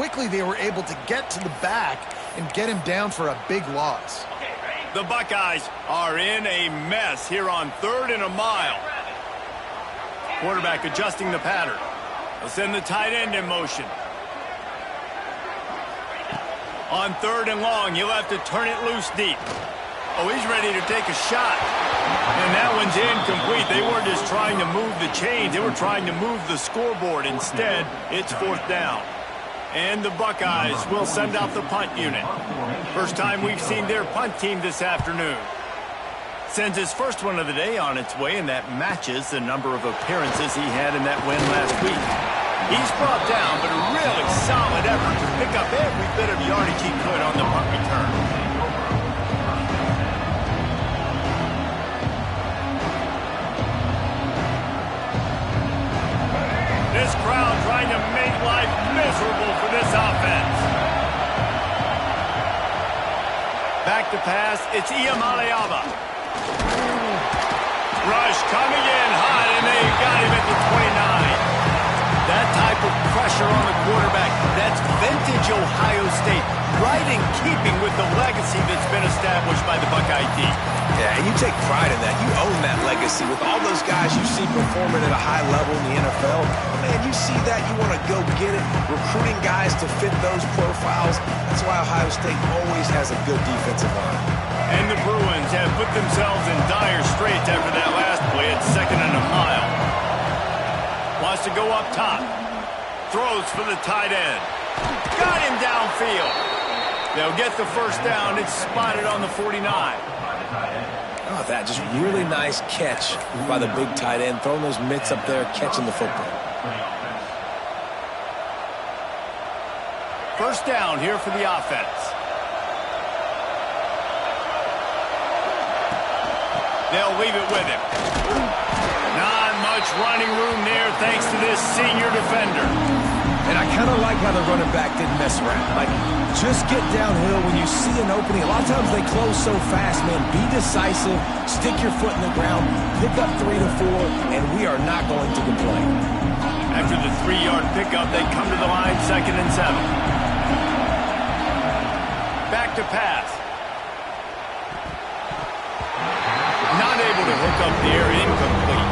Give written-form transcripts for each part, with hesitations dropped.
quickly they were able to get to the back and get him down for a big loss. The Buckeyes are in a mess here on 3rd and a mile. Quarterback adjusting the pattern. They'll send the tight end in motion. On 3rd and long, he'll have to turn it loose deep. Oh, he's ready to take a shot. And that one's incomplete. They weren't just trying to move the chains. They were trying to move the scoreboard. Instead, it's 4th down. And the Buckeyes will send out the punt unit. First time we've seen their punt team this afternoon. Sends his first one of the day on its way, and that matches the number of appearances he had in that win last week. He's brought down, but a really solid effort to pick up every bit of yardage he could on the punt return. This crowd trying to make life miserable for this offense. Back to pass, it's Ncaa. Rush coming in hot, and they got him at the 29. That type of pressure on the quarterback, that's vintage Ohio State, right in keeping with the legacy that's been established by the Buckeye team. Yeah, and you take pride in that. You own that legacy with all those guys you see performing at a high level in the NFL. Man, you see that, you want to go get it, recruiting guys to fit those profiles. That's why Ohio State always has a good defensive line. And the Bruins have put themselves in dire straits after that last play at 2nd and a mile. Wants to go up top. Throws for the tight end. Got him downfield. They'll get the first down. It's spotted on the 49. Oh, that just really nice catch by the big tight end. Throwing those mitts up there, catching the football. First down here for the offense. They'll leave it with him. Not much running room there thanks to this senior defender. And I kind of like how the running back didn't mess around. Like, just get downhill when you see an opening. A lot of times they close so fast, man. Be decisive, stick your foot in the ground, pick up 3 to 4, and we are not going to complain. After the 3-yard pickup, they come to the line 2nd and 7. Back to pass. Not able to hook up the air, incomplete.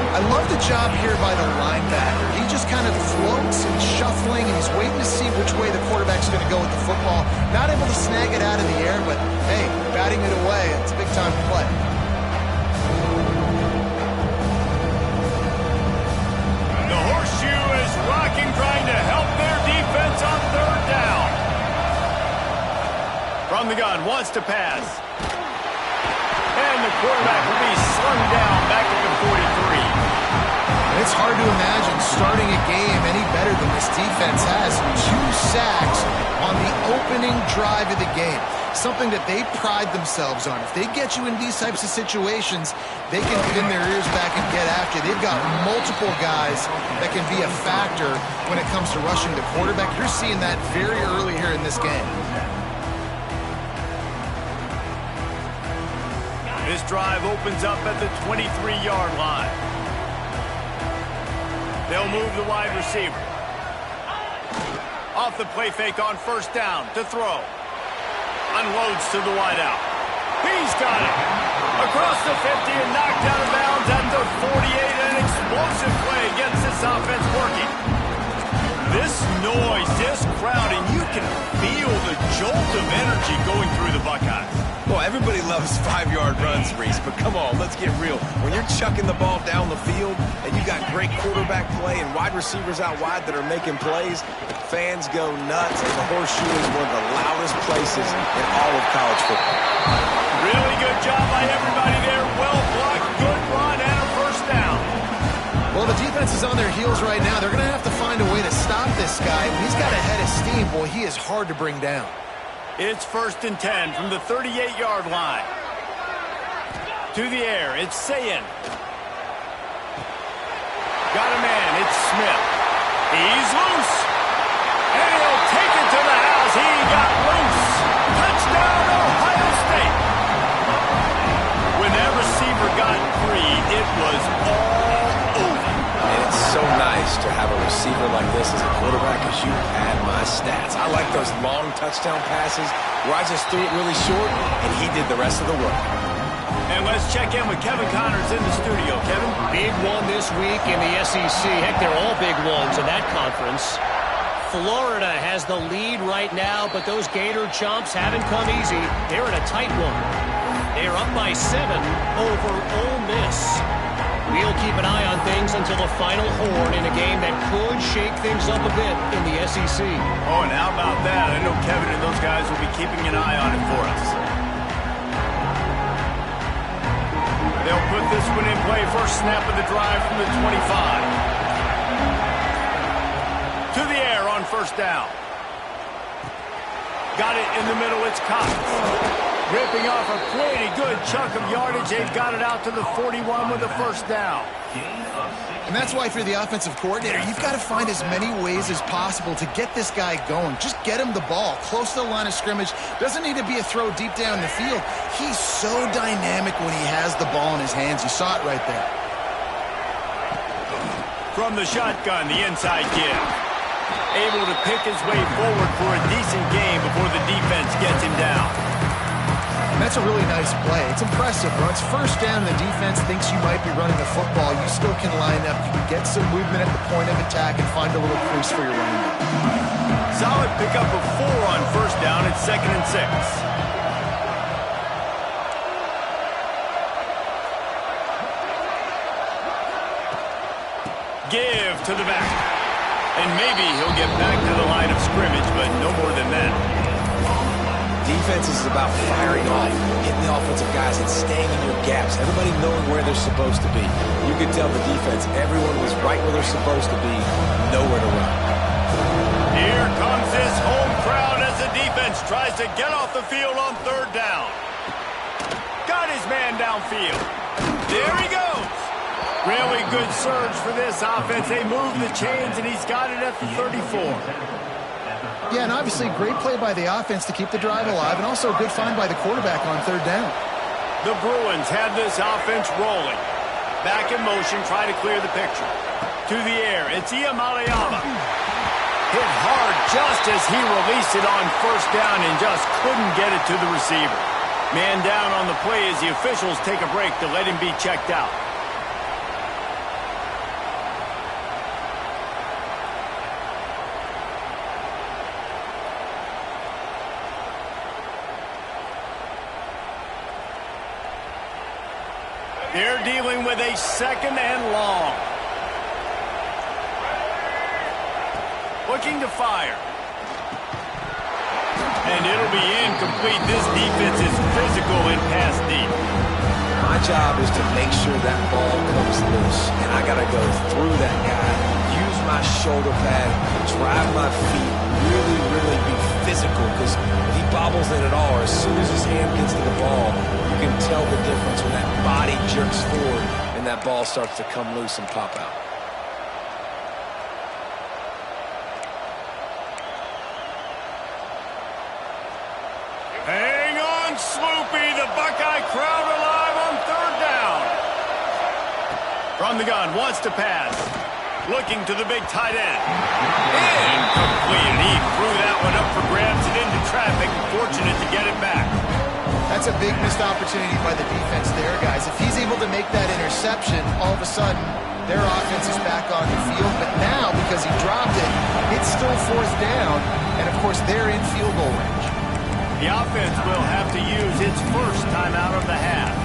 I love the job here by the linebacker. He just kind of floats and shuffling, and he's waiting to see which way the quarterback's going to go with the football. Not able to snag it out of the air, but hey, batting it away, it's a big time to play. The horseshoe is rocking, trying to help their defense on 3rd down. From the gun, wants to pass. And the quarterback will be slung down back at the 43. It's hard to imagine starting a game any better than this defense has. 2 sacks on the opening drive of the game. Something that they pride themselves on. If they get you in these types of situations, they can pin their ears back and get after. They've got multiple guys that can be a factor when it comes to rushing the quarterback. You're seeing that very early here in this game. This drive opens up at the 23-yard line. They'll move the wide receiver. Off the play fake on 1st down to throw. Unloads to the wideout. He's got it. Across the 50 and knocked out of bounds at the 48. An explosive play gets this offense working. This noise, this crowd, and you can feel the jolt of energy going through the Buckeyes. Well, everybody loves 5-yard runs, Reese, but come on, let's get real. When you're chucking the ball down the field and you got great quarterback play and wide receivers out wide that are making plays, fans go nuts, and the horseshoe is one of the loudest places in all of college football. Really good job by everybody there. Well blocked, good run, and a first down. Well, the defense is on their heels right now. They're going to have to find a way to stop this guy. He's got a head of steam. Boy, he is hard to bring down. It's 1st and 10 from the 38-yard line. To the air, it's Ncaa. Got a man, it's Smith. He's loose. And he'll take it to the house. He got loose. Touchdown, Ohio State. When that receiver got free, it was all over. And it's so nice to have a receiver like this as a quarterback, because you had my stats. I like those long touchdown passes where I just threw it really short, and he did the rest of the work. And let's check in with Kevin Connors in the studio. Kevin? Big one this week in the SEC. Heck, they're all big ones in that conference. Florida has the lead right now, but those Gator Chomps haven't come easy. They're in a tight one. They're up by 7 over Ole Miss. We'll keep an eye on things until the final horn in a game that could shake things up a bit in the SEC. Oh, and how about that? I know Kevin and those guys will be keeping an eye on it for us. They'll put this one in play. First snap of the drive from the 25. To the air on first down. Got it in the middle. It's Cox. Ripping off a pretty good chunk of yardage. They've got it out to the 41 with a first down. And that's why if you're the offensive coordinator, you've got to find as many ways as possible to get this guy going. Just get him the ball close to the line of scrimmage. Doesn't need to be a throw deep down the field. He's so dynamic when he has the ball in his hands. You saw it right there. From the shotgun, the inside give. Able to pick his way forward for a decent game before the defense gets him down. And that's a really nice play. It's impressive. When it's first down and the defense thinks you might be running the football, you still can line up. You can get some movement at the point of attack and find a little crease for your running back. Solid pickup of 4 on first down. It's 2nd and 6. Give to the back. And maybe he'll get back to the line of scrimmage, but no more than that. Defense is about firing off, hitting the offensive guys, and staying in your gaps. Everybody knowing where they're supposed to be. You could tell the defense, everyone was right where they're supposed to be, nowhere to run. Here comes this home crowd as the defense tries to get off the field on third down. Got his man downfield. There he goes. Really good surge for this offense. They move the chains, and he's got it at the 34. Yeah, and obviously great play by the offense to keep the drive alive, and also a good find by the quarterback on third down. The Bruins have this offense rolling. Back in motion, try to clear the picture. To the air, it's Ncaa. Hit hard just as he released it on first down and just couldn't get it to the receiver. Man down on the play as the officials take a break to let him be checked out. They're dealing with a 2nd and long. Looking to fire. And it'll be incomplete. This defense is physical and pass deep. My job is to make sure that ball comes loose. And I got to go through that guy, use my shoulder pad, drive my feet, really be physical. Because if he bobbles it at all, or as soon as his hand gets to the ball, you can tell the difference when that body jerks forward and that ball starts to come loose and pop out. Hang on, Sloopy. The Buckeye crowd alive on third down. From the gun, wants to pass. Looking to the big tight end. Incomplete. He threw that one up for grabs and into traffic. Fortunate to get it back. That's a big missed opportunity by the defense there, guys. If he's able to make that interception, all of a sudden, their offense is back on the field. But now, because he dropped it, it's still 4th down. And, of course, they're in field goal range. The offense will have to use its first timeout of the half.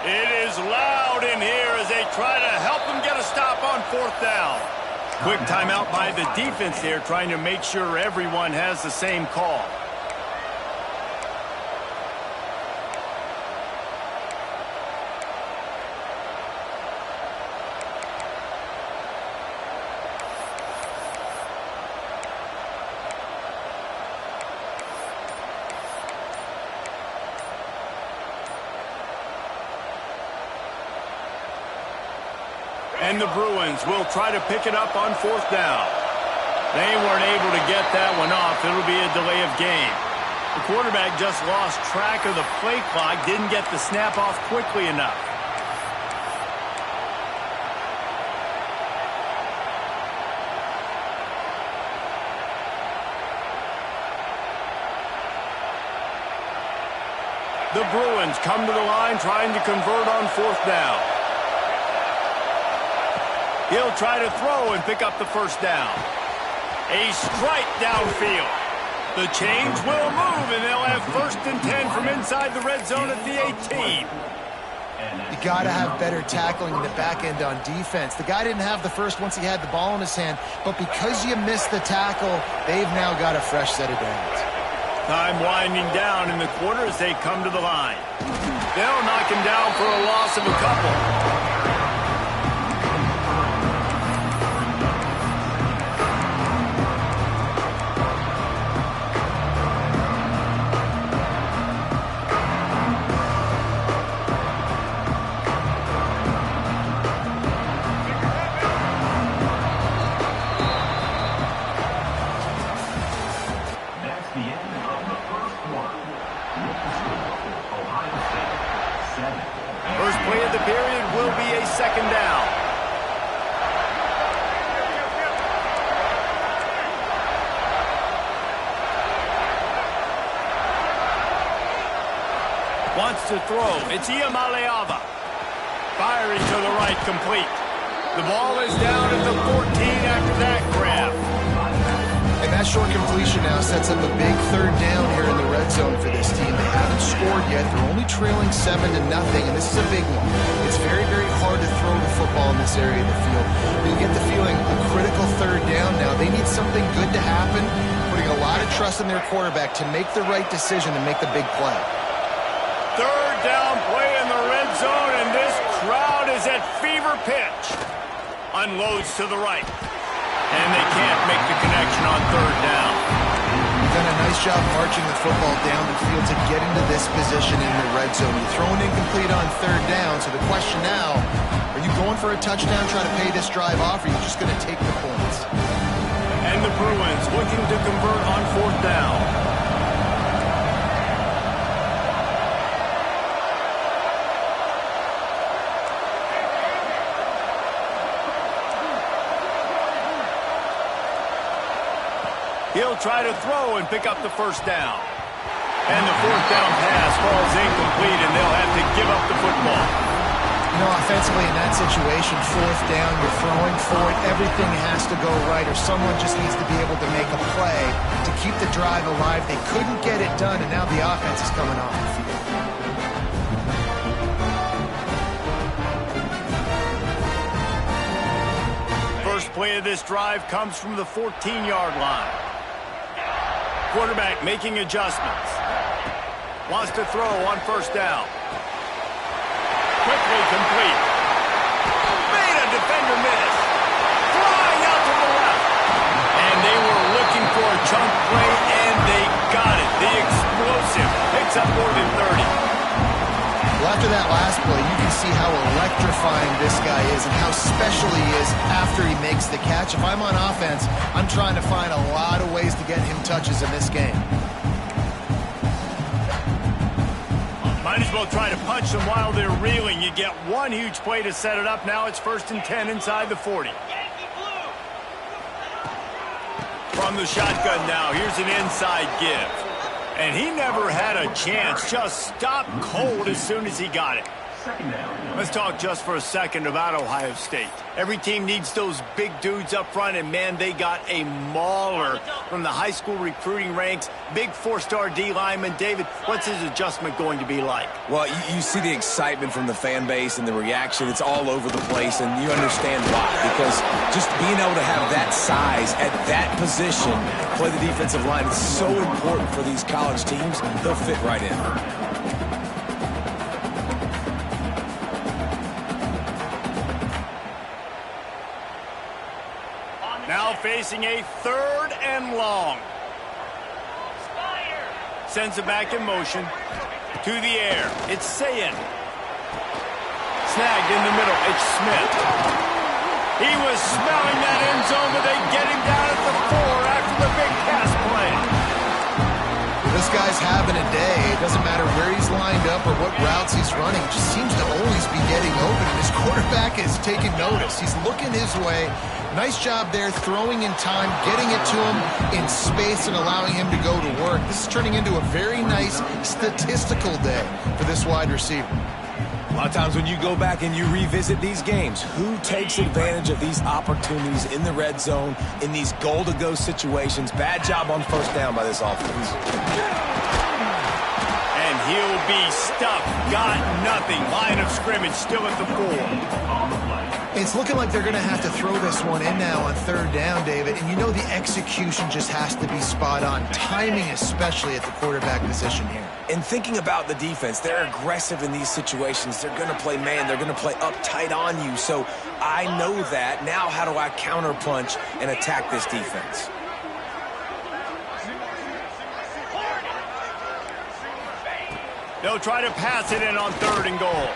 It is loud in here as they try to help them get a stop on 4th down. Quick timeout by the defense there, trying to make sure everyone has the same call. And the Bruins will try to pick it up on 4th down. They weren't able to get that one off. It'll be a delay of game. The quarterback just lost track of the play clock, didn't get the snap off quickly enough. The Bruins come to the line trying to convert on 4th down. He'll try to throw and pick up the 1st down. A strike downfield. The chains will move, and they'll have 1st and 10 from inside the red zone at the 18. You got to have better tackling in the back end on defense. The guy didn't have the first once he had the ball in his hand, but because you missed the tackle, they've now got a fresh set of downs. Time winding down in the quarter as they come to the line. They'll knock him down for a loss of a couple. Wants to throw. It's Ncaa. Firing to the right, complete. The ball is down at the 14 after that grab. And that short completion now sets up a big 3rd down here in the red zone for this team. They haven't scored yet. They're only trailing 7-0, and this is a big one. It's very, very hard to throw the football in this area of the field. You get the feeling a critical 3rd down now. They need something good to happen, putting a lot of trust in their quarterback to make the right decision and make the big play. 3rd down play in the red zone, and this crowd is at fever pitch. Unloads to the right. And they can't make the connection on 3rd down. You've done a nice job marching the football down the field to get into this position in the red zone. You're throwing incomplete on 3rd down, so the question now, are you going for a touchdown, try to pay this drive off, or are you just going to take the points? And the Bruins looking to convert on 4th down. He'll try to throw and pick up the 1st down. And the 4th down pass falls incomplete, and they'll have to give up the football. You know, offensively in that situation, 4th down, you're throwing for it. Everything has to go right, or someone just needs to be able to make a play to keep the drive alive. They couldn't get it done, and now the offense is coming off the field. First play of this drive comes from the 14-yard line. Quarterback making adjustments. Wants to throw on 1st down. Quickly complete. Made a defender miss. Flying out to the left. And they were looking for a chunk play, and they got it. The explosive picks up more than 30. Well, after that last play, you can see how electrifying this guy is and how special he is after he makes the catch. If I'm on offense, I'm trying to find a lot of ways to get him touches in this game. Might as well try to punch them while they're reeling. You get one huge play to set it up. Now it's 1st and 10 inside the 40. From the shotgun now, here's an inside give. And he never had a chance, just stopped cold as soon as he got it. Let's talk just for a second about Ohio State. Every team needs those big dudes up front, and man, they got a mauler from the high school recruiting ranks. Big 4-star D lineman. David, what's his adjustment going to be like? Well, you see the excitement from the fan base and the reaction. It's all over the place, and you understand why. Because just being able to have that size at that position, play the defensive line, is so important for these college teams. They'll fit right in. Now facing a 3rd and long. Sends it back in motion. To the air. It's Ncaa. Snagged in the middle. It's Smith. He was smelling that end zone, but they get him down at the 4 after the big pass play. This guy's having a day. It doesn't matter where he's lined up or what routes he's running. He just seems to always be getting open. And his quarterback is taking notice. He's looking his way. Nice job there, throwing in time, getting it to him in space and allowing him to go to work. This is turning into a very nice statistical day for this wide receiver. A lot of times when you go back and you revisit these games, who takes advantage of these opportunities in the red zone, in these goal-to-go situations? Bad job on first down by this offense. And he'll be stuffed. Got nothing. Line of scrimmage still at the 4. It's looking like they're going to have to throw this one in now on third down, David. And you know the execution just has to be spot on. Timing especially at the quarterback position here. And thinking about the defense, they're aggressive in these situations. They're going to play man. They're going to play up tight on you. So I know that. Now how do I counterpunch and attack this defense? They'll try to pass it in on 3rd and goal.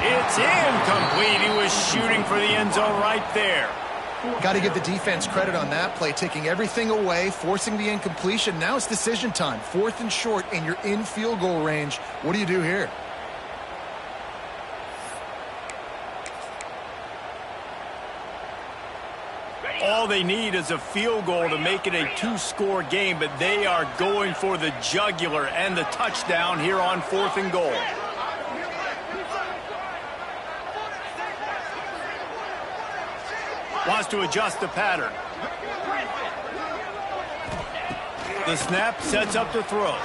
It's incomplete. He was shooting for the end zone right there. Got to give the defense credit on that play, taking everything away, forcing the incompletion. Now it's decision time. 4th and short, and you're in field goal range. What do you do here? All they need is a field goal to make it a 2-score game, but they are going for the jugular and the touchdown here on 4th and goal. Wants to adjust the pattern. The snap sets up to throw.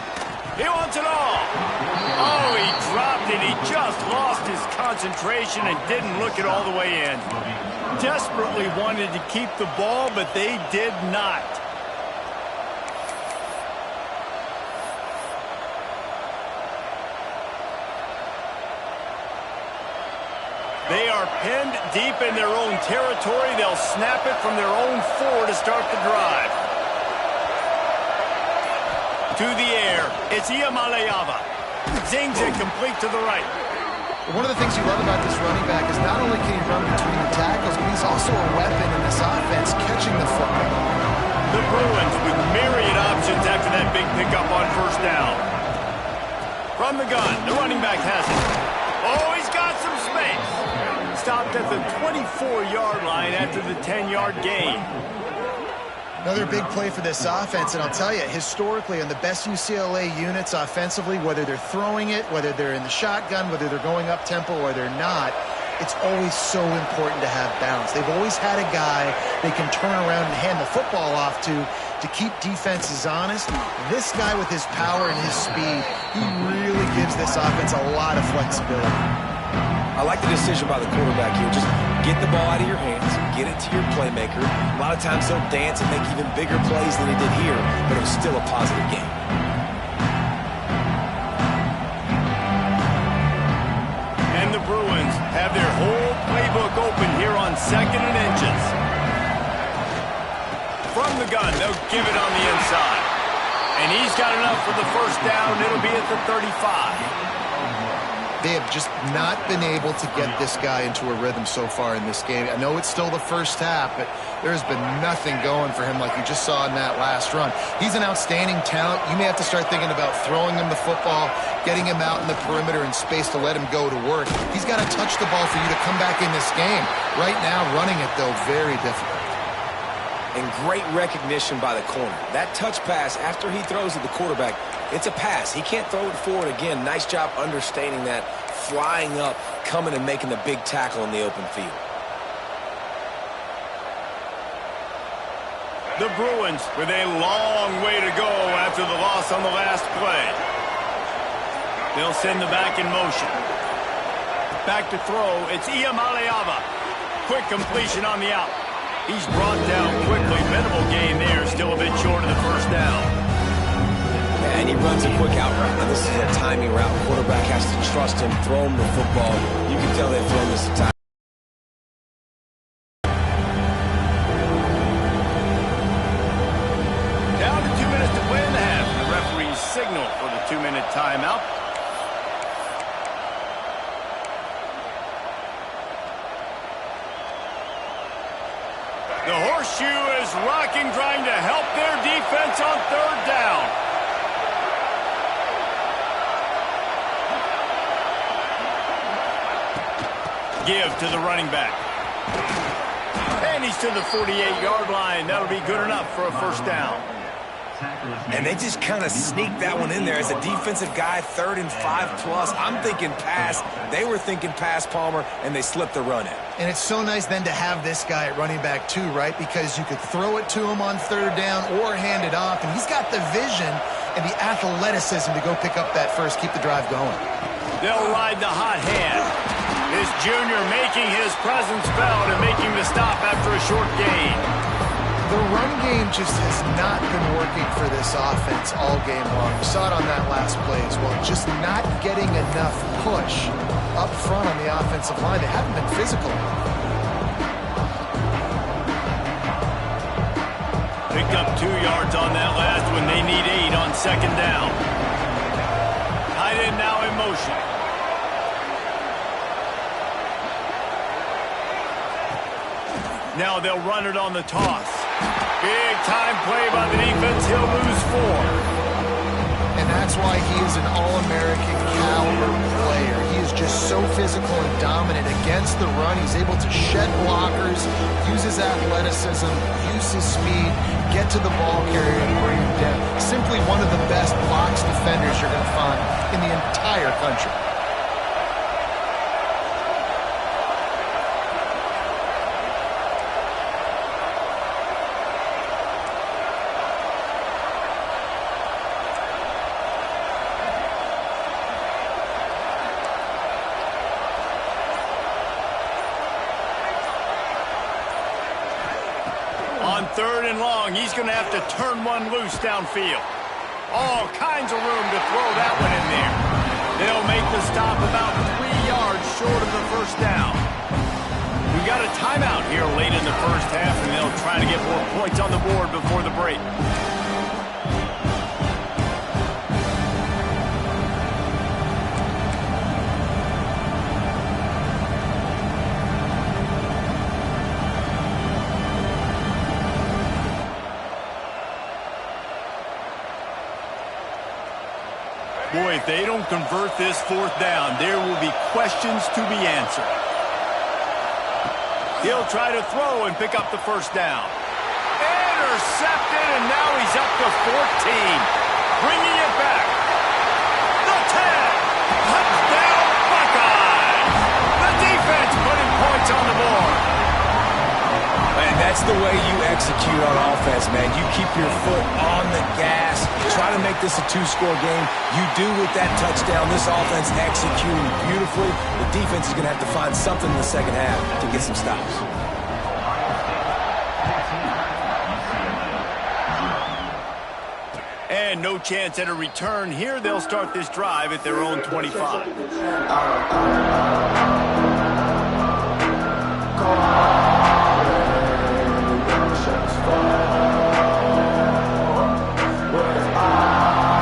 He wants it all. Oh, he dropped it. He just lost his concentration and didn't look it all the way in. Desperately wanted to keep the ball, but they did not. They are pinned deep in their own territory. They'll snap it from their own 4 to start the drive. To the air, it's Ncaa. Zings it complete to the right. One of the things you love about this running back is not only can he run between the tackles, but he's also a weapon in this offense, catching the football. The Bruins with myriad options after that big pickup on first down. From the gun, the running back has it. Oh, he's got some space. Stopped at the 24-yard line after the 10-yard gain. Another big play for this offense, and I'll tell you, historically, on the best UCLA units offensively, whether they're throwing it, whether they're in the shotgun, whether they're going up-tempo or they're not, it's always so important to have balance. They've always had a guy they can turn around and hand the football off to keep defenses honest. This guy with his power and his speed, he really gives this offense a lot of flexibility. I like the decision by the quarterback here. Just get the ball out of your hands, get it to your playmaker. A lot of times he'll dance and make even bigger plays than he did here, but it was still a positive game. And the Bruins have their whole playbook open here on 2nd and inches. From the gun, they'll give it on the inside. And he's got enough for the first down. It'll be at the 35. They have just not been able to get this guy into a rhythm so far in this game. I know it's still the first half, but there's been nothing going for him like you just saw in that last run. He's an outstanding talent. You may have to start thinking about throwing him the football, getting him out in the perimeter in space to let him go to work. He's got to touch the ball for you to come back in this game. Right now, running it, though, very difficult. And great recognition by the corner. That touch pass after he throws at the quarterback, it's a pass. He can't throw it forward again. Nice job understanding that, flying up, coming and making the big tackle in the open field. The Bruins with a long way to go after the loss on the last play. They'll send the back in motion. Back to throw. It's Ncaa. Quick completion on the out. He's brought down quickly. Minimal gain there. Still a bit short of the first down. Yeah, and he runs a quick out route. Now, this is a timing route. Quarterback has to trust him, throw him the football. You can tell they've thrown this a time. Down to 2 minutes to play in the half. The referee's signal for the 2-minute timeout. horseshoe is rocking, trying to help their defense on third down. Give to the running back. And he's to the 48-yard line. That'll be good enough for a first down. And they just kind of sneaked that one in there as a defensive guy, 3rd and 5+. I'm thinking pass. They were thinking pass, Palmer, and they slipped the run in. And it's so nice then to have this guy at running back too, right? Because you could throw it to him on third down or hand it off, and he's got the vision and the athleticism to go pick up that first, keep the drive going. They'll ride the hot hand. This junior making his presence felt and making the stop after a short gain. The run game just has not been working for this offense all game long. We saw it on that last play as well. Just not getting enough push up front on the offensive line. They haven't been physical. Picked up 2 yards on that last one. They need 8 on second down. Tight end now in motion. Now they'll run it on the toss. Big time play by the defense. He'll lose 4. And that's why he is an All-American caliber player. He is just so physical and dominant against the run. He's able to shed blockers, use his athleticism, use his speed, get to the ball carrier and bring him down. Simply one of the best box defenders you're going to find in the entire country. On 3rd and long, he's going to have to turn one loose downfield. All kinds of room to throw that one in there. They'll make the stop about 3 yards short of the first down. We got a timeout here late in the first half, and they'll try to get more points on the board before the break. Boy, if they don't convert this 4th down, there will be questions to be answered. He'll try to throw and pick up the first down. Intercepted, and now he's up to 14. Bringing it back. The 10. Touchdown, Buckeyes. The defense putting points on the board. Man, that's the way you execute on offense, man. You keep your foot on the gas. Try to make this a 2-score game. You do with that touchdown. This offense executing beautifully. The defense is going to have to find something in the second half to get some stops. And no chance at a return here. They'll start this drive at their own 25.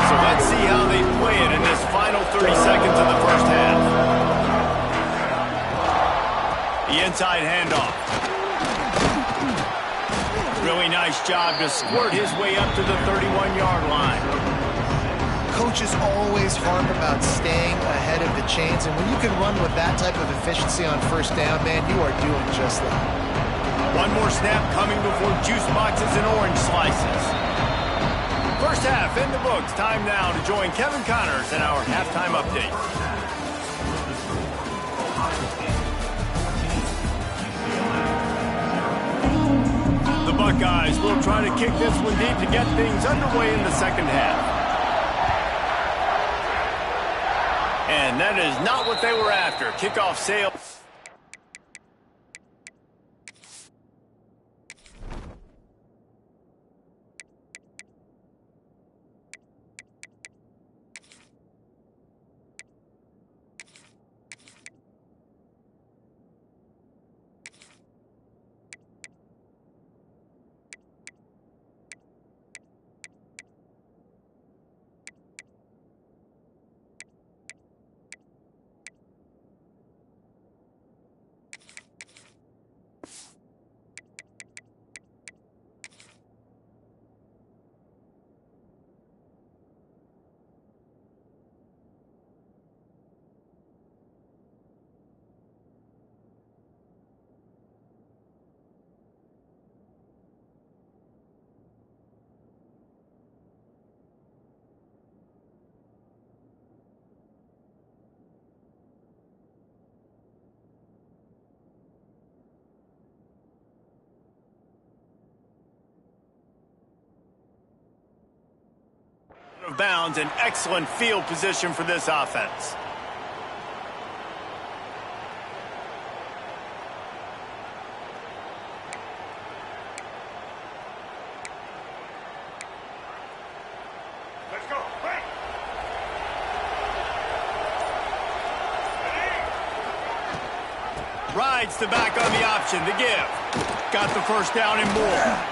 So let's see how they play it in this final 30 seconds of the first half. The inside handoff. Really nice job to squirt his way up to the 31-yard line. Coaches always harp about staying ahead of the chains, and when you can run with that type of efficiency on first down, man, you are doing just that. One more snap coming before juice boxes and orange slices. First half in the books. Time now to join Kevin Connors in our halftime update. The Buckeyes will try to kick this one deep to get things underway in the second half. And that is not what they were after. Kickoff sale. Of bounds, an excellent field position for this offense. Let's go. Right. Rides the back on the option, the give. Got the first down and more.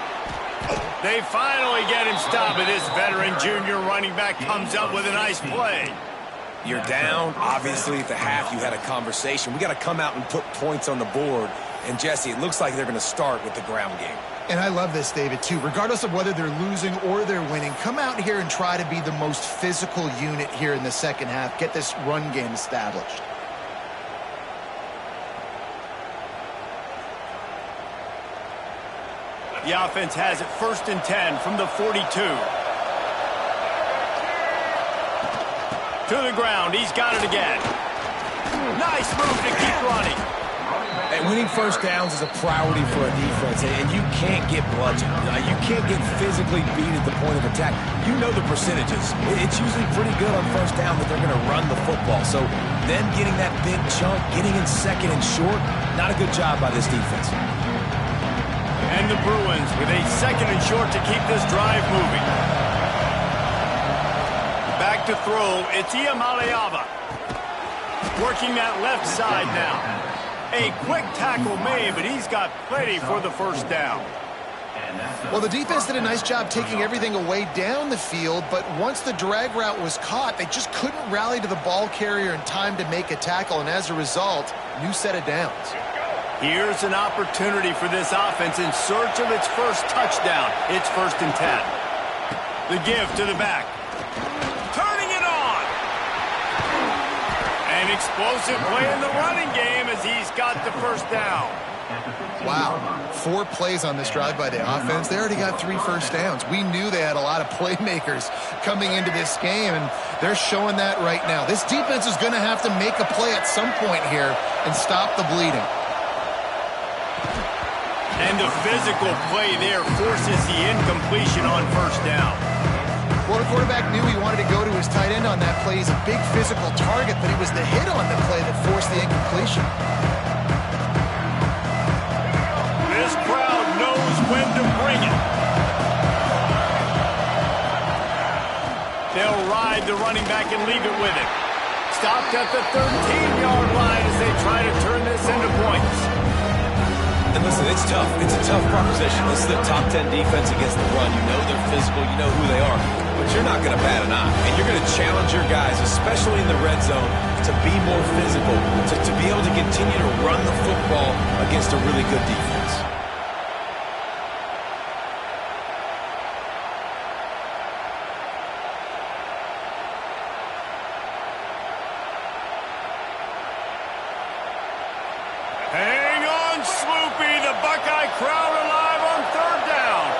They finally get him stopped, but this veteran junior running back comes up with a nice play. You're down. Obviously, at the half, you had a conversation. We got to come out and put points on the board. And, Jesse, it looks like they're going to start with the ground game. And I love this, David, too. Regardless of whether they're losing or they're winning, come out here and try to be the most physical unit here in the second half. Get this run game established. The offense has it 1st and 10 from the 42. To the ground. He's got it again. Nice move to keep running. And winning first downs is a priority for a defense, and you can't get bludgeoned. You can't get physically beat at the point of attack. You know the percentages. It's usually pretty good on first down that they're going to run the football. So then getting that big chunk, getting in second and short, not a good job by this defense. And the Bruins with a 2nd and short to keep this drive moving. Back to throw, it's Ncaa. Working that left side now. A quick tackle made, but he's got plenty for the first down. Well, the defense did a nice job taking everything away down the field, but once the drag route was caught, they just couldn't rally to the ball carrier in time to make a tackle, and as a result, new set of downs. Here's an opportunity for this offense in search of its first touchdown. It's 1st and 10. The give to the back. Turning it on. An explosive play in the running game as he's got the first down. Wow, 4 plays on this drive by the offense. They already got 3 first downs. We knew they had a lot of playmakers coming into this game, and they're showing that right now. This defense is going to have to make a play at some point here and stop the bleeding. And the physical play there forces the incompletion on first down. Well, the quarterback knew he wanted to go to his tight end on that play. He's a big physical target, but it was the hit on the play that forced the incompletion. This crowd knows when to bring it. They'll ride the running back and leave it with him. Stopped at the 13-yard line as they try to turn this into points. And listen, it's tough. It's a tough proposition. This is the top 10 defense against the run. You know they're physical. You know who they are. But you're not going to bat an eye. And you're going to challenge your guys, especially in the red zone, to be more physical, to be able to continue to run the football against a really good defense. Hang on, Sloopy. The Buckeye crowd alive on 3rd down.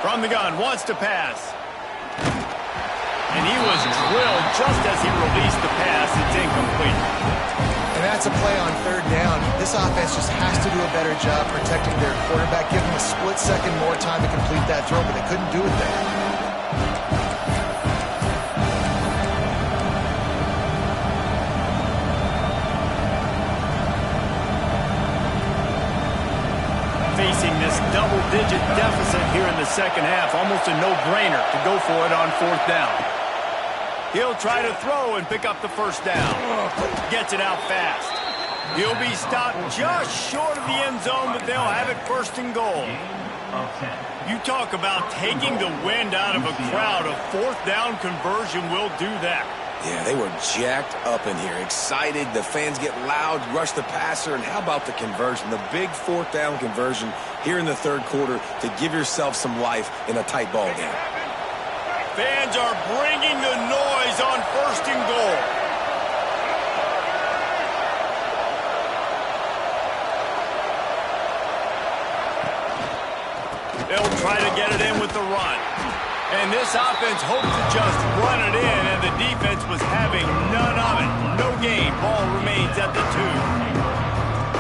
From the gun, wants to pass. And he was drilled just as he released the pass. It's incomplete. And that's a play on 3rd down. This offense just has to do a better job protecting their quarterback. Give them a split second more time to complete that throw, but they couldn't do it there. Facing this double-digit deficit here in the second half. Almost a no-brainer to go for it on 4th down. He'll try to throw and pick up the first down. Gets it out fast. He'll be stopped just short of the end zone, but they'll have it 1st and goal. You talk about taking the wind out of a crowd. A 4th down conversion will do that. Yeah, they were jacked up in here, excited. The fans get loud, rush the passer, and how about the conversion? The big 4th down conversion here in the 3rd quarter to give yourself some life in a tight ball game. Fans are bringing the noise on 1st and goal. They'll try to get it in with the run. And this offense hoped to just run it in, and the defense was having none of it. No gain. Ball remains at the 2.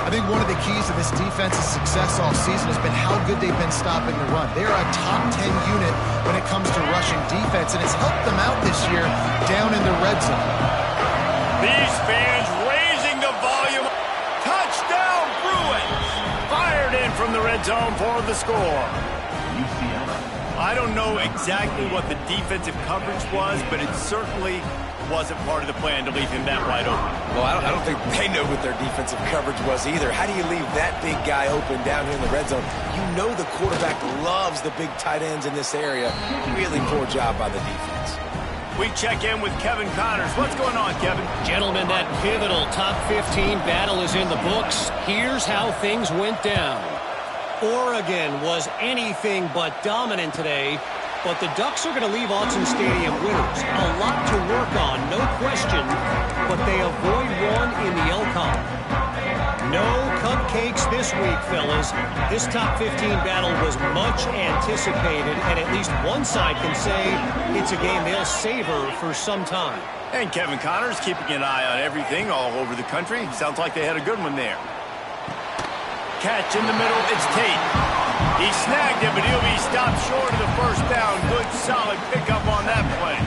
I think one of the keys to this defense's success all season has been how good they've been stopping the run. They're a top 10 unit when it comes to rushing defense, and it's helped them out this year down in the red zone. These fans raising the volume. Touchdown, Bruins! Fired in from the red zone for the score. I don't know exactly what the defensive coverage was, but it certainly wasn't part of the plan to leave him that wide open. Well, I don't think they know what their defensive coverage was either. How do you leave that big guy open down here in the red zone? You know the quarterback loves the big tight ends in this area. Really poor job by the defense. We check in with Kevin Connors. What's going on, Kevin? Gentlemen, that pivotal top 15 battle is in the books. Here's how things went down. Oregon was anything but dominant today, but the Ducks are going to leave Autzen Stadium winners. A lot to work on, no question, but they avoid one in the Ncaa. No cupcakes this week, fellas. This top 15 battle was much anticipated, and at least one side can say it's a game they'll savor for some time. And Kevin Connors keeping an eye on everything all over the country. Sounds like they had a good one there. Catch in the middle, it's Tate. He snagged it, but he'll be stopped short of the first down. Good, solid pickup on that play.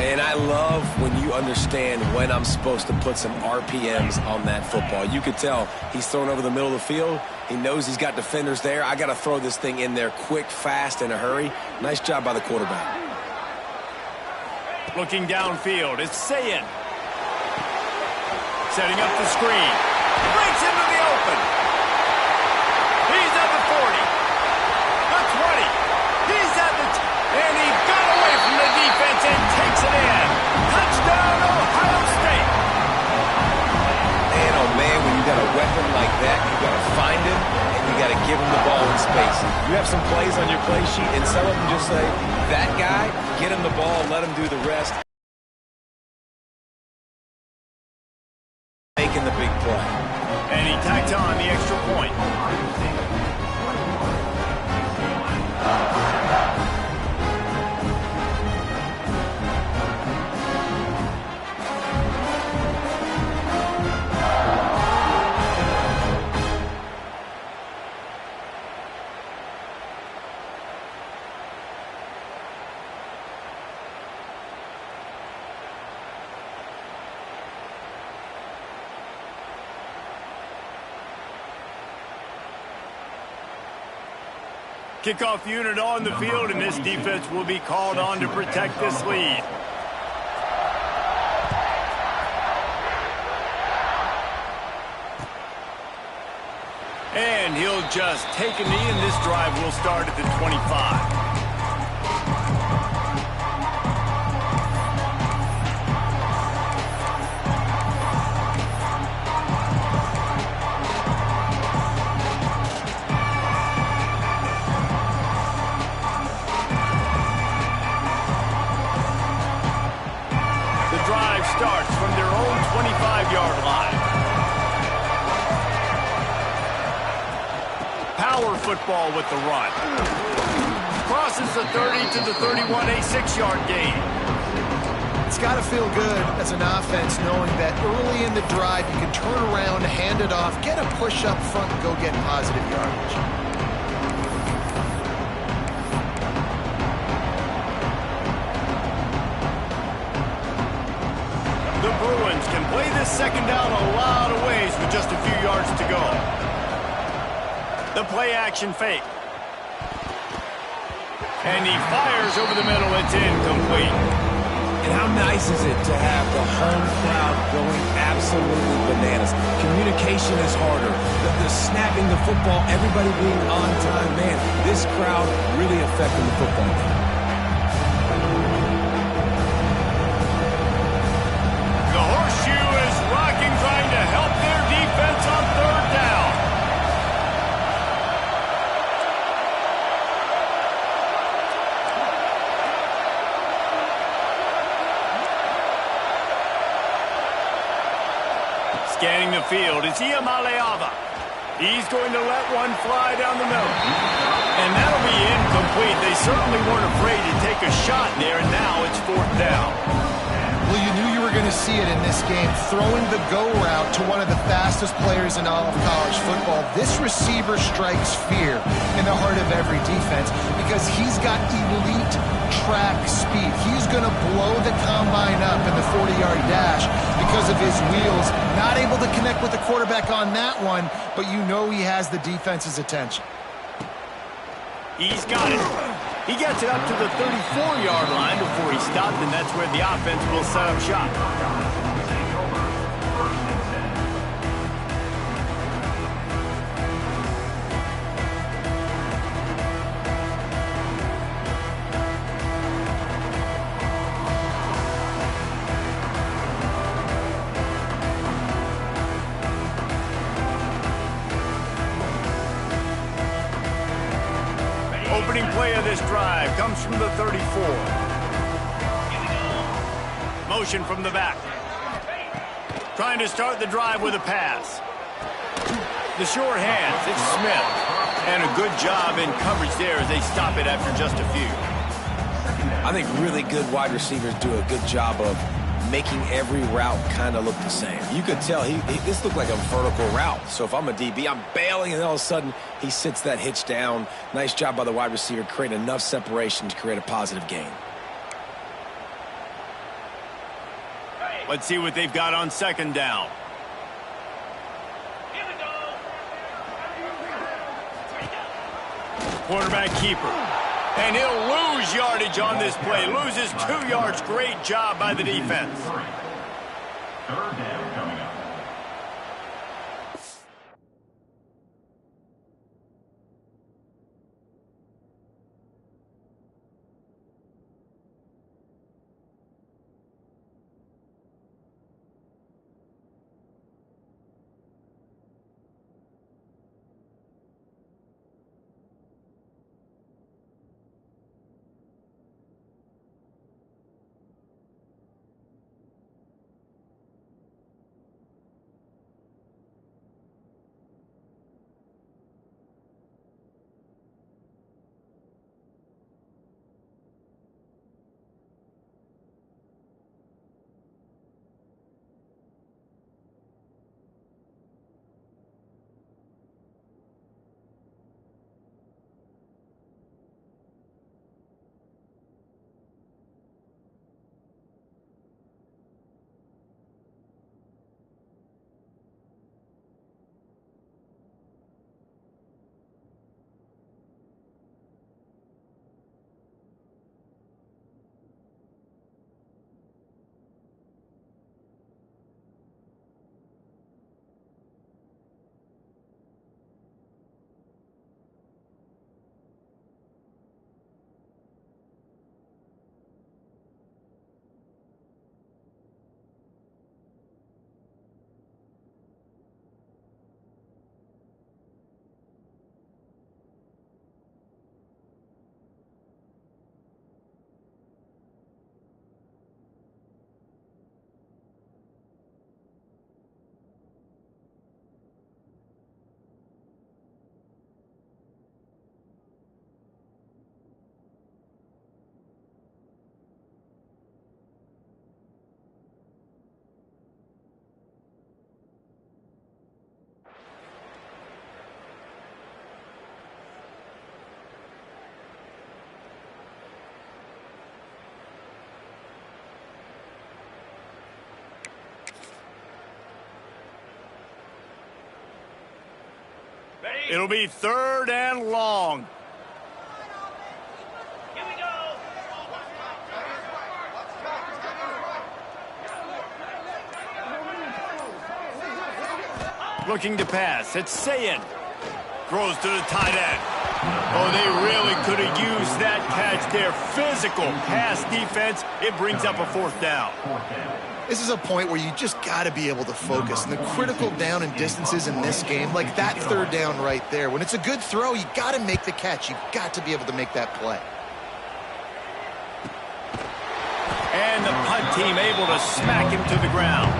And I love when you understand when I'm supposed to put some RPMs on that football. You could tell he's thrown over the middle of the field. He knows he's got defenders there. I got to throw this thing in there quick, fast, in a hurry. Nice job by the quarterback. Looking downfield, it's Sayin. Setting up the screen. Breaks into the open. He's at the 40. The 20. He's at the... And he got away from the defense and takes it in. Touchdown, Ohio State. And, oh, man, when you got a weapon like that, you got to find him, and you got to give him the ball in space. You have some plays on your play sheet, and some of them just say, that guy, get him the ball, let him do the rest. Making the big play. And he tacked on the extra point. Kickoff unit on the field, and this defense will be called on to protect this lead. And he'll just take a knee, and this drive will start at the 25. Starts from their own 25-yard line. Power football with the run. Crosses the 30 to the 31, a 6-yard gain. It's got to feel good as an offense knowing that early in the drive you can turn around, hand it off, get a push up front, and go get positive yardage. The Bruins can play this second down a lot of ways with just a few yards to go. The play action fake. And he fires over the middle. It's incomplete. And how nice is it to have the home crowd going absolutely bananas? Communication is harder. The snapping the football, everybody being on time. Man, this crowd really affecting the football game. Trying to help their defense on third down. Scanning the field, it's Ncaa. He's going to let one fly down the middle. And that'll be incomplete. They certainly weren't afraid to take a shot there, and now it's fourth down. Well, you knew you were going to see it in this game, throwing the go route to one of the fastest players in all of college football. This receiver strikes fear in the heart of every defense because he's got elite track speed. He's going to blow the combine up in the 40-yard dash because of his wheels. Not able to connect with the quarterback on that one, but you know he has the defense's attention. He's got it. He gets it up to the 34-yard line before he stopped, and that's where the offense will set up shop. Opening play of this drive comes from the 34. Motion from the back. Trying to start the drive with a pass. The short hands, it's Smith. And a good job in coverage there as they stop it after just a few. I think really good wide receivers do a good job of making every route kind of look the same. You could tell this looked like a vertical route. So if I'm a DB, I'm bailing, and all of a sudden he sits that hitch down. Nice job by the wide receiver, creating enough separation to create a positive gain. Let's see what they've got on second down. Quarterback keeper. And he'll lose yardage on this play. Loses 2 yards. Great job by the defense. Third down coming up. It'll be third and long. Here we go. Looking to pass. It's Ncaa. Throws to the tight end. Oh, they really could have used that catch there. Physical pass defense. It brings up a fourth down. This is a point where you just got to be able to focus. And the critical down and distances in this game, like that third down right there, when it's a good throw, you got to make the catch. You've got to be able to make that play. And the punt team able to smack him to the ground.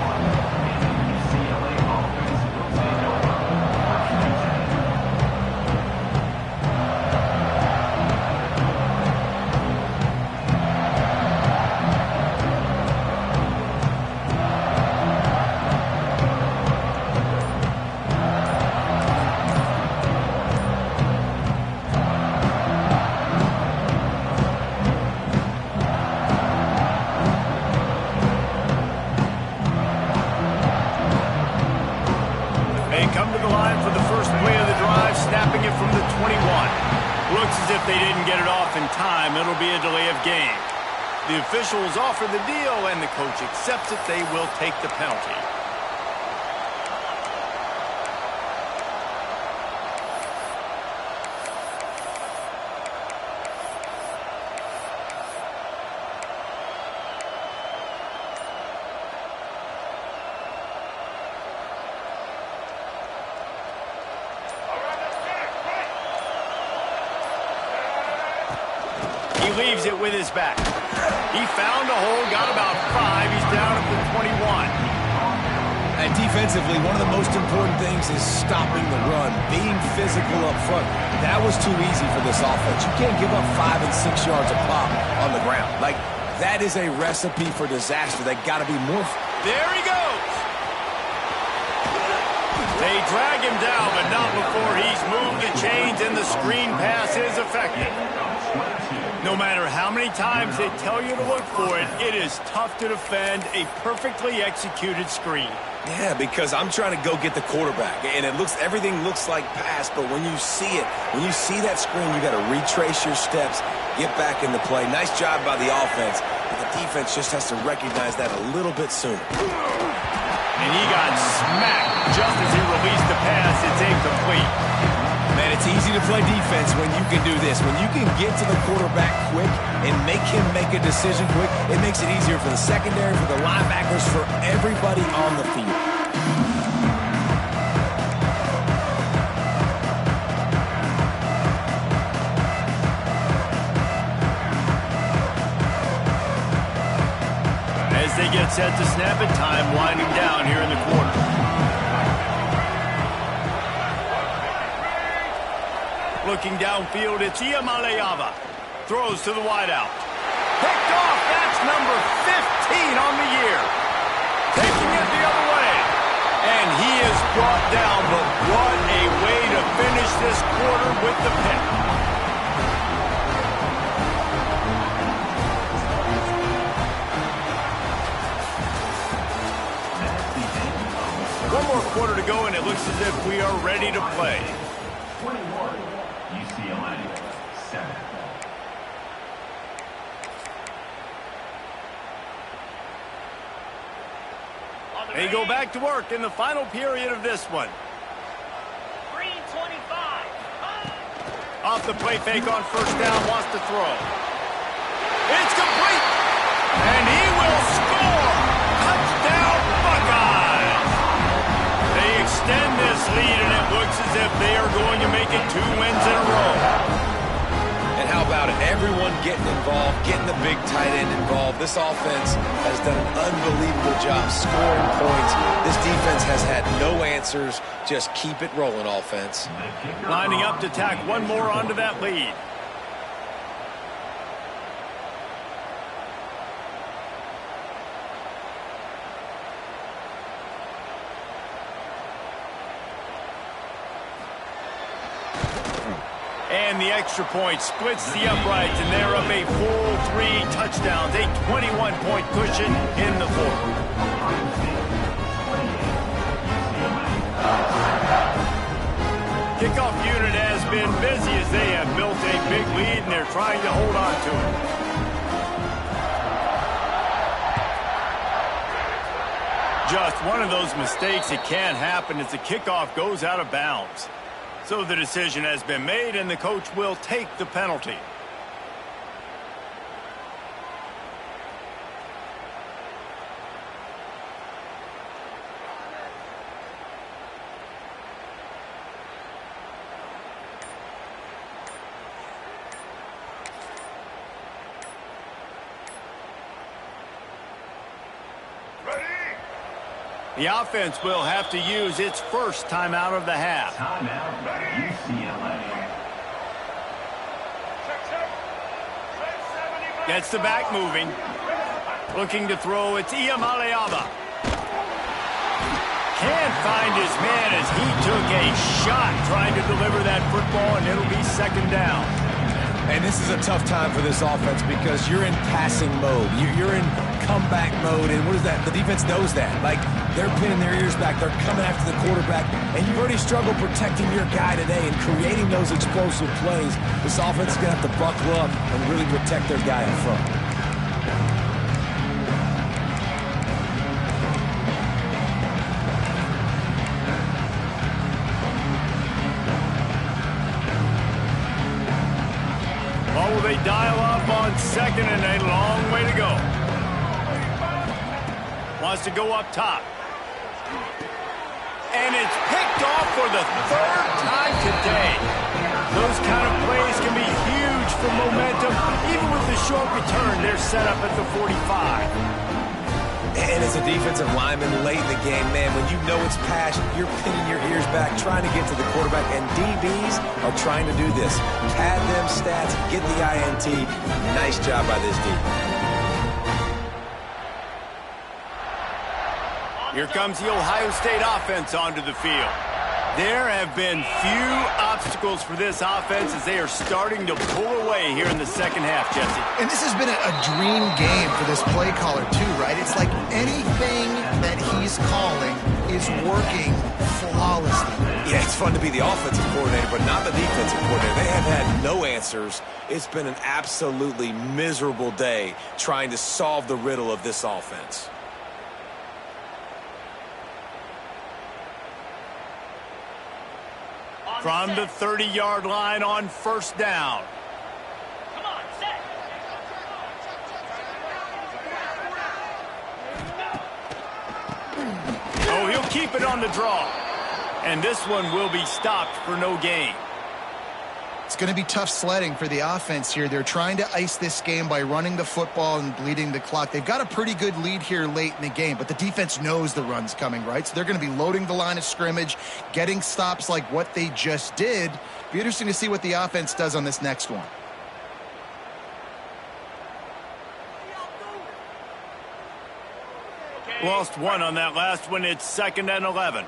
it off in time. It'll be a delay of game. The officials offer the deal, and the coach accepts it. They will take the penalty. He leaves it with his back. He found a hole, got about 5. He's down at the 21. And defensively, one of the most important things is stopping the run, being physical up front. That was too easy for this offense. You can't give up 5 and 6 yards a pop on the ground. Like, that is a recipe for disaster. They got to be more. There he goes. They drag him down, but not before he's moved the chains, and the screen pass is effective. No matter how many times they tell you to look for it, it is tough to defend a perfectly executed screen. Yeah, because I'm trying to go get the quarterback, and everything looks like pass, but when you see it, when you see that screen, you got to retrace your steps, get back in the play. Nice job by the offense, but the defense just has to recognize that a little bit sooner. And he got smacked just as he released the pass. It's incomplete. Man, it's easy to play defense when you can do this. When you can get to the quarterback quick and make him make a decision quick, it makes it easier for the secondary, for the linebackers, for everybody on the field. As they get set to snap it, time winding down here in the quarter. Looking downfield, it's Ncaa. Throws to the wideout. Picked off, that's number 15 on the year. Taking it the other way. And he is brought down, but what a way to finish this quarter with the pick. One more quarter to go, and it looks as if we are ready to play. 21, UCLA, 7. They go back to work in the final period of this one. Green 25. Off the play fake on first down, wants to throw. It's complete! And he will score! Touchdown, Buckeyes! They extend this lead, and it looks as if they are going to make it 2 wins in a row. And how about it? Everyone getting involved, getting the big tight end involved. This offense has done an unbelievable job scoring points. This defense has had no answers. Just keep it rolling, offense. Lining up to tack one more onto that lead. And the extra point splits the uprights, and they're up a full 3 touchdowns, a 21-point cushion in the fourth. Kickoff unit has been busy as they have built a big lead, and they're trying to hold on to it. Just one of those mistakes that can happen as the kickoff goes out of bounds. So the decision has been made, and the coach will take the penalty. The offense will have to use its first timeout of the half. Timeout, UCLA. Gets the back moving. Looking to throw, it's Ncaa. Can't find his man as he took a shot trying to deliver that football, and it'll be second down. And this is a tough time for this offense because you're in passing mode. You're in comeback mode, and what is that? The defense knows that. Like, they're pinning their ears back. They're coming after the quarterback, and you've already struggled protecting your guy today and creating those explosive plays. This offense is going to have to buckle up and really protect their guy in front. Or will they dial up on second and a long way to go? Wants to go up top. And it's picked off for the third time today. Those kind of plays can be huge for momentum. Even with the short return, they're set up at the 45. And as a defensive lineman late in the game, man, when you know it's passion, you're pinning your ears back, trying to get to the quarterback, and DBs are trying to do this. Pad them stats, get the INT. Nice job by this D. Here comes the Ohio State offense onto the field. There have been few obstacles for this offense as they are starting to pull away here in the second half, Jesse. And this has been a dream game for this play caller, too, right? It's like anything that he's calling is working flawlessly. Yeah, it's fun to be the offensive coordinator, but not the defensive coordinator. They have had no answers. It's been an absolutely miserable day trying to solve the riddle of this offense. From the 30-yard line on first down. Come on, set. Oh, he'll keep it on the draw. And this one will be stopped for no gain. It's going to be tough sledding for the offense here. They're trying to ice this game by running the football and bleeding the clock. They've got a pretty good lead here late in the game, but the defense knows the run's coming, right? So they're going to be loading the line of scrimmage, getting stops like what they just did. Be interesting to see what the offense does on this next one. Lost one on that last one. It's 2nd and 11.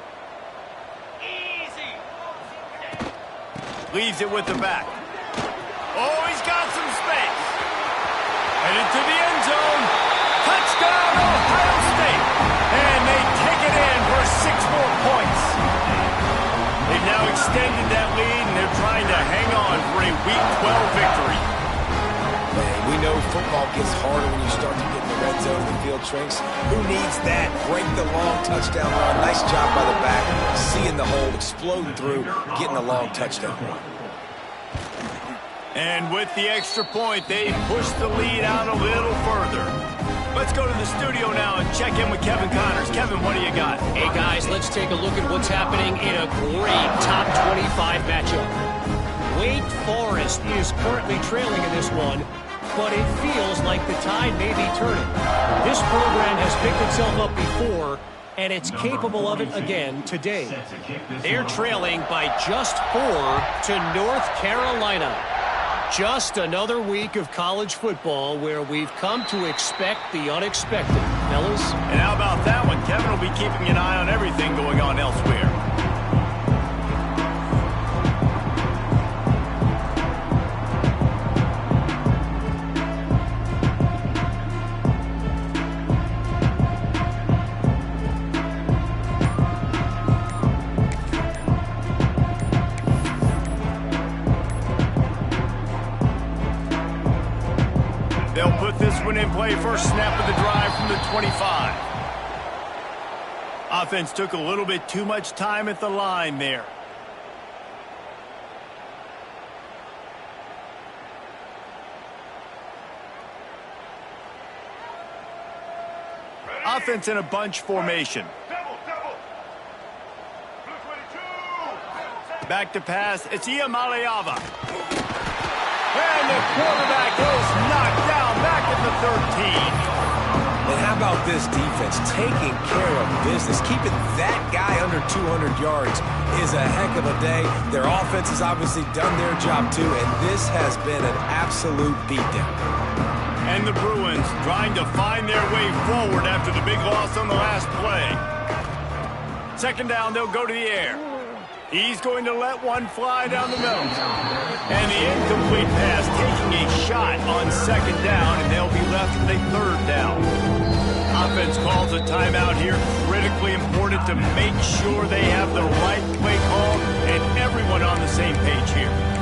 Leaves it with the back. Oh, he's got some space. Headed to the end zone. Touchdown, Ohio State. And they take it in for 6 more points. They've now extended that lead, and they're trying to hang on for a Week 12 victory. Man, we know football gets harder when you start to get in the red zone and the field shrinks. Who needs that? Break the long touchdown run. Nice job by the back. Seeing the hole, exploding through, getting a long touchdown run. And with the extra point, they push the lead out a little further. Let's go to the studio now and check in with Kevin Connors. Kevin, what do you got? Hey, guys, let's take a look at what's happening in a great top 25 matchup. Wake Forest is currently trailing in this one, but it feels like the tide may be turning. This program has picked itself up before, and it's capable of it again today. They're trailing by just 4 to North Carolina. Just another week of college football where we've come to expect the unexpected, fellas. And how about that one? Kevin will be keeping an eye on everything going on elsewhere. They'll put this one in play. First snap of the drive from the 25. Offense took a little bit too much time at the line there. Offense in a bunch formation. Back to pass. It's Iamaleava. And the quarterback goes knocked down back at the 13. And how about this defense taking care of business? Keeping that guy under 200 yards is a heck of a day. Their offense has obviously done their job too, and this has been an absolute beatdown. And the Bruins trying to find their way forward after the big loss on the last play. 2nd down, they'll go to the air. He's going to let one fly down the middle. And the incomplete pass taking a shot on on second down, and they'll be left with a third down. Offense calls a timeout here. Critically important to make sure they have the right play call and everyone on the same page here.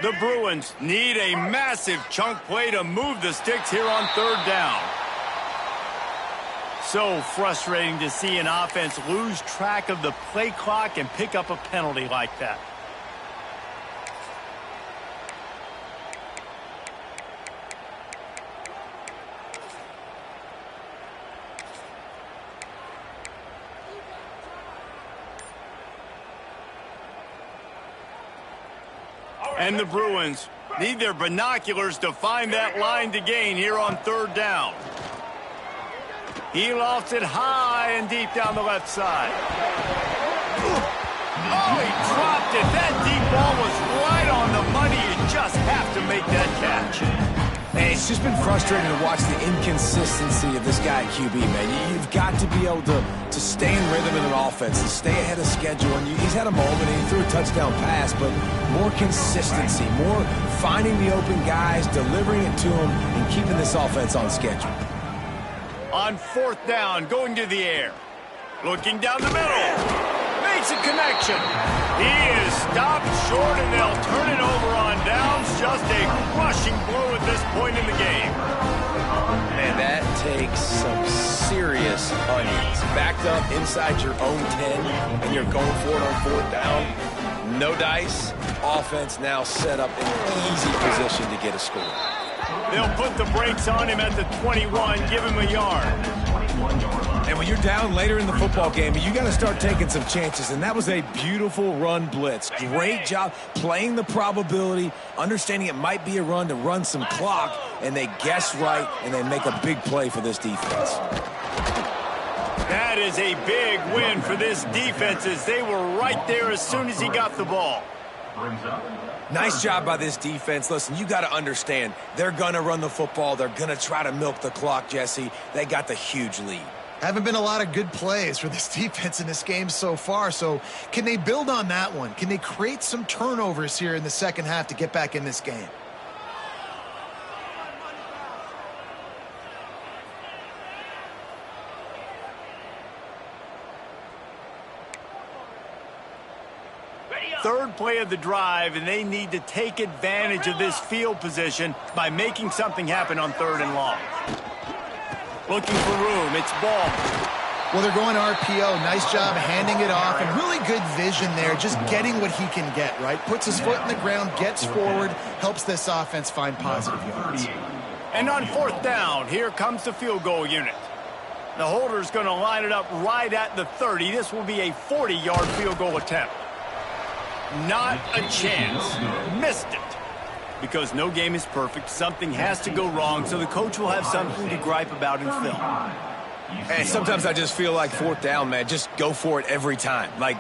The Bruins need a massive chunk play to move the sticks here on third down. So frustrating to see an offense lose track of the play clock and pick up a penalty like that. And the Bruins need their binoculars to find that line to gain here on third down. He lofts it high and deep down the left side. Oh, he dropped it. That deep ball was right on the money. You just have to make that catch. Hey, it's just been frustrating to watch the inconsistency of this guy at QB, man. You've got to be able to stay in rhythm in an offense, to stay ahead of schedule. And he's had a moment, and he threw a touchdown pass, but more consistency, more finding the open guys, delivering it to them, and keeping this offense on schedule. On fourth down, going to the air. Looking down the middle. Makes a connection. He is stopped short, and they'll turn it over on downs. Just a crushing blow at this point in the game. Man, that takes some serious onions. Backed up inside your own 10, and you're going for it on fourth down. No dice. Offense now set up in an easy position to get a score. They'll put the brakes on him at the 21, give him a yard. And when you're down later in the football game, you got to start taking some chances, and that was a beautiful run blitz. Great job playing the probability, understanding it might be a run to run some clock, and they guess right, and they make a big play for this defense. That is a big win for this defense, as they were right there as soon as he got the ball. Nice job by this defense. Listen, you got to understand, they're going to run the football. They're going to try to milk the clock, Jesse. They got the huge lead. Haven't been a lot of good plays for this defense in this game so far, so can they build on that one? Can they create some turnovers here in the second half to get back in this game? Third play of the drive, and they need to take advantage of this field position by making something happen on third and long. Looking for room. It's ball. Well, they're going RPO. Nice job handing it off, and really good vision there, just getting what he can get, right? Puts his foot in the ground, gets forward, helps this offense find positive yards. And on fourth down, here comes the field goal unit. The holder's going to line it up right at the 30. This will be a 40-yard field goal attempt. Not a chance. Missed it. Because no game is perfect, something has to go wrong, so the coach will have something to gripe about in film. And sometimes I just feel like fourth down, man, just go for it every time. Like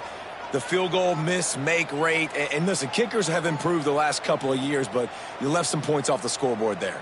the field goal miss, make rate. And listen, kickers have improved the last couple of years, but you left some points off the scoreboard there.